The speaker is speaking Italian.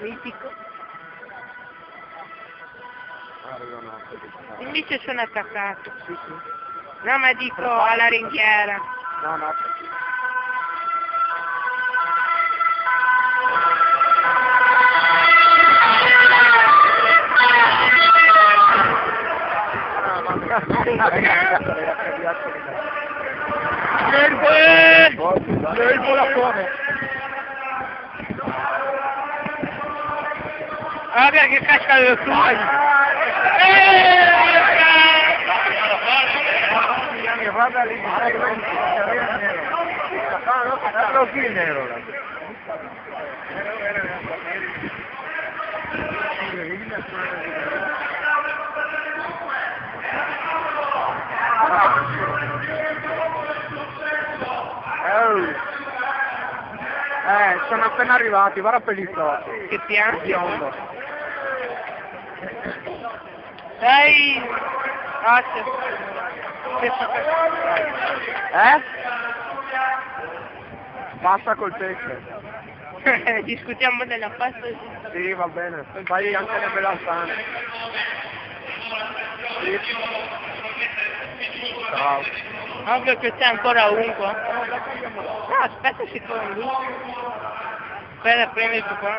Mitico. Arrivano. Invece sono attaccato. Sì, sì. No, ma dico alla ringhiera. No, no. Il volatore! Guarda che casca le tue! Guarda lì, guarda qui il nero là. Sono appena arrivati, guarda Pellizzotto. Che piano? Biondo. Dai! Grazie. Basta col pesce. Discutiamo della pasta. Sì, va bene. Fai anche le melanzane. Sì. Ciao. Ovvio che c'è ancora un qua. No, aspetta secondi. Aspetta, prendi il qua.